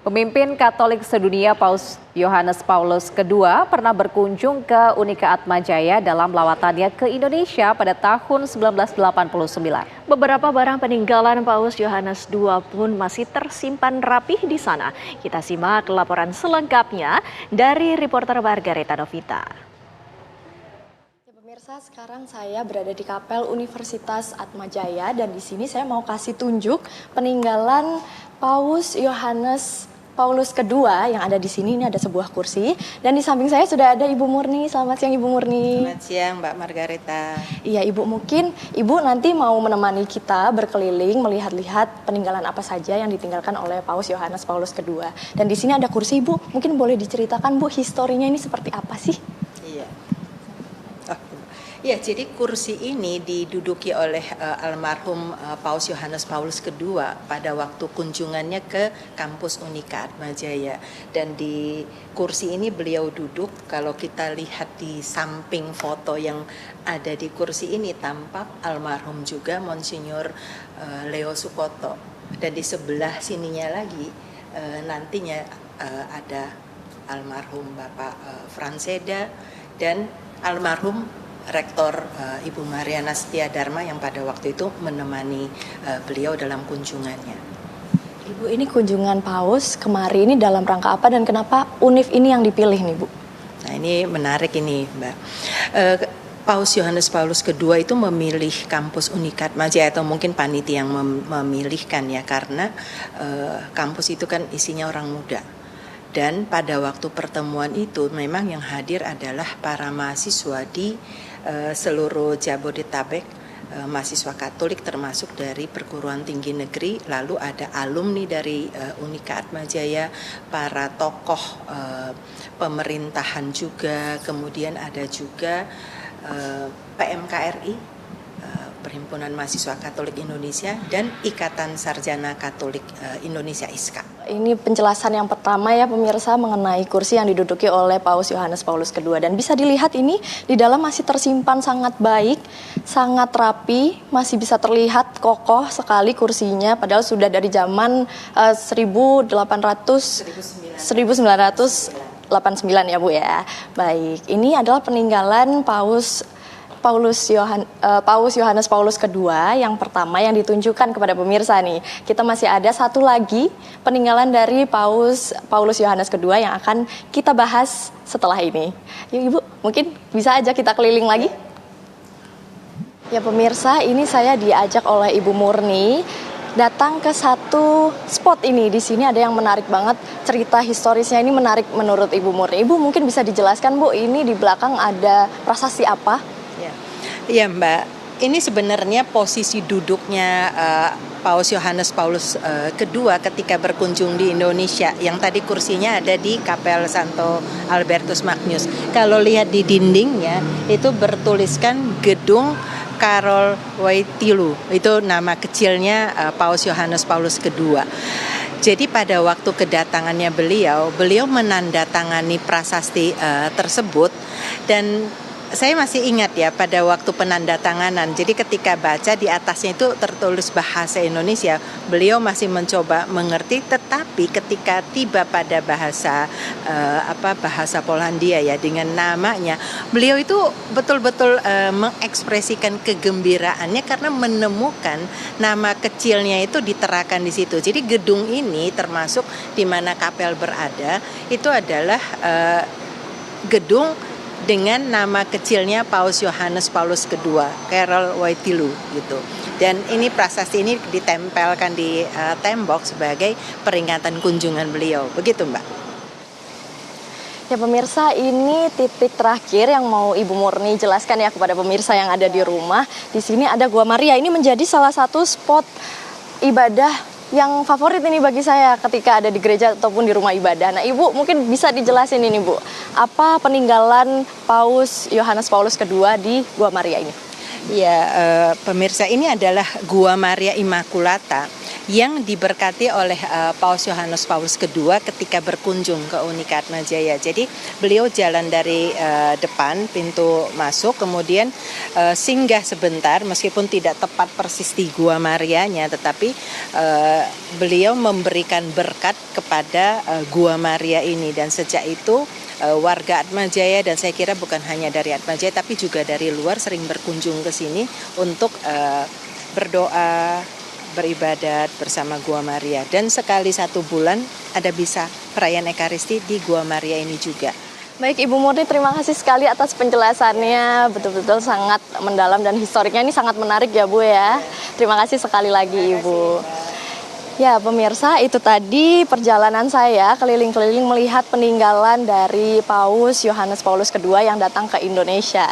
Pemimpin Katolik sedunia Paus Yohanes Paulus II pernah berkunjung ke Unika Atmajaya dalam lawatannya ke Indonesia pada tahun 1989. Beberapa barang peninggalan Paus Yohanes II pun masih tersimpan rapih di sana. Kita simak laporan selengkapnya dari reporter Margareta Novita. Pemirsa, sekarang saya berada di Kapel Universitas Atmajaya dan di sini saya mau kasih tunjuk peninggalan Paus Yohanes Paulus II yang ada di sini. Ini ada sebuah kursi dan di samping saya sudah ada Ibu Murni. Selamat siang Ibu Murni. Selamat siang Mbak Margareta. Iya Ibu, mungkin Ibu nanti mau menemani kita berkeliling melihat-lihat peninggalan apa saja yang ditinggalkan oleh Paus Yohanes Paulus II. Dan di sini ada kursi Ibu, mungkin boleh diceritakan Bu historinya ini seperti apa sih? Iya. Ya, jadi kursi ini diduduki oleh almarhum Paus Yohanes Paulus II pada waktu kunjungannya ke kampus Unika Atmajaya. Dan di kursi ini beliau duduk, kalau kita lihat di samping foto yang ada di kursi ini tampak almarhum juga Monsinyur Leo Sukoto. Dan di sebelah sininya lagi nantinya ada almarhum Bapak Franseda dan almarhum Rektor Ibu Mariana Setia Dharma yang pada waktu itu menemani beliau dalam kunjungannya. Ibu, ini kunjungan Paus kemari ini dalam rangka apa dan kenapa UNIF ini yang dipilih nih Bu? Nah ini menarik ini Mbak. Paus Yohanes Paulus II itu memilih kampus Unika Atmajaya atau mungkin panitia yang memilihkan ya karena kampus itu kan isinya orang muda. Dan pada waktu pertemuan itu memang yang hadir adalah para mahasiswa di seluruh Jabodetabek, mahasiswa Katolik termasuk dari perguruan tinggi negeri, lalu ada alumni dari Unika Atmajaya, para tokoh pemerintahan juga, kemudian ada juga PMKRI, Perhimpunan Mahasiswa Katolik Indonesia, dan Ikatan Sarjana Katolik Indonesia ISKA. Ini penjelasan yang pertama ya pemirsa mengenai kursi yang diduduki oleh Paus Yohanes Paulus II. Dan bisa dilihat ini di dalam masih tersimpan sangat baik, sangat rapi, masih bisa terlihat kokoh sekali kursinya. Padahal sudah dari zaman 1989 ya Bu ya. Baik, ini adalah peninggalan Paus Yohanes Paulus II yang pertama yang ditunjukkan kepada pemirsa nih. Kita masih ada satu lagi peninggalan dari Paus Yohanes II yang akan kita bahas setelah ini. Yuk Ibu, mungkin bisa aja kita keliling lagi. Ya pemirsa, ini saya diajak oleh Ibu Murni datang ke satu spot ini. Di sini ada yang menarik banget, cerita historisnya ini menarik menurut Ibu Murni. Ibu mungkin bisa dijelaskan Bu, ini di belakang ada prasasti apa? Iya Mbak, ini sebenarnya posisi duduknya Paus Yohanes Paulus II ketika berkunjung di Indonesia. Yang tadi kursinya ada di Kapel Santo Albertus Magnus. Kalau lihat di dindingnya itu bertuliskan Gedung Karol Wojtyła. Itu nama kecilnya Paus Yohanes Paulus II. Jadi pada waktu kedatangannya beliau menandatangani prasasti tersebut dan saya masih ingat ya pada waktu penandatanganan. Jadi ketika baca di atasnya itu tertulis bahasa Indonesia, beliau masih mencoba mengerti. Tetapi ketika tiba pada bahasa Polandia ya dengan namanya, beliau itu betul-betul mengekspresikan kegembiraannya karena menemukan nama kecilnya itu diterakan di situ. Jadi gedung ini termasuk di mana kapel berada itu adalah gedung dengan nama kecilnya Paus Yohanes Paulus II, Karol Wojtyła gitu. Dan ini prasasti ini ditempelkan di tembok sebagai peringatan kunjungan beliau. Begitu Mbak. Ya pemirsa, ini titik terakhir yang mau Ibu Murni jelaskan ya kepada pemirsa yang ada di rumah. Di sini ada Gua Maria, ini menjadi salah satu spot ibadah yang favorit ini bagi saya ketika ada di gereja ataupun di rumah ibadah. Nah Ibu mungkin bisa dijelasin ini Bu, apa peninggalan Paus Yohanes Paulus II di Gua Maria ini? Ya, pemirsa, ini adalah Gua Maria Immaculata yang diberkati oleh Paus Yohanes Paulus II ketika berkunjung ke Unika Atmajaya. Jadi beliau jalan dari depan pintu masuk, kemudian singgah sebentar, meskipun tidak tepat persis di Gua Marianya, tetapi beliau memberikan berkat kepada Gua Maria ini, dan sejak itu warga Atmajaya, dan saya kira bukan hanya dari Atmajaya tapi juga dari luar, sering berkunjung ke sini untuk berdoa, beribadat bersama Gua Maria. Dan sekali 1 bulan ada bisa perayaan Ekaristi di Gua Maria ini juga. Baik Ibu Murni, terima kasih sekali atas penjelasannya, betul-betul sangat mendalam dan historiknya ini sangat menarik ya Bu ya. Terima kasih sekali lagi Ibu. Ya pemirsa, itu tadi perjalanan saya keliling-keliling melihat peninggalan dari Paus Yohanes Paulus II yang datang ke Indonesia.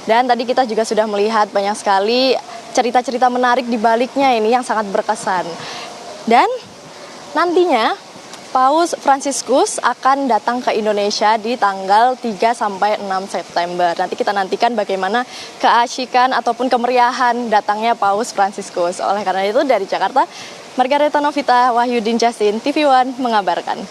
Dan tadi kita juga sudah melihat banyak sekali cerita-cerita menarik di baliknya ini yang sangat berkesan. Dan nantinya Paus Fransiskus akan datang ke Indonesia di tanggal 3 sampai 6 September. Nanti kita nantikan bagaimana keasyikan ataupun kemeriahan datangnya Paus Fransiskus. Oleh karena itu dari Jakarta, Margareta Novita, Wahyudin Justin, TV One mengabarkan.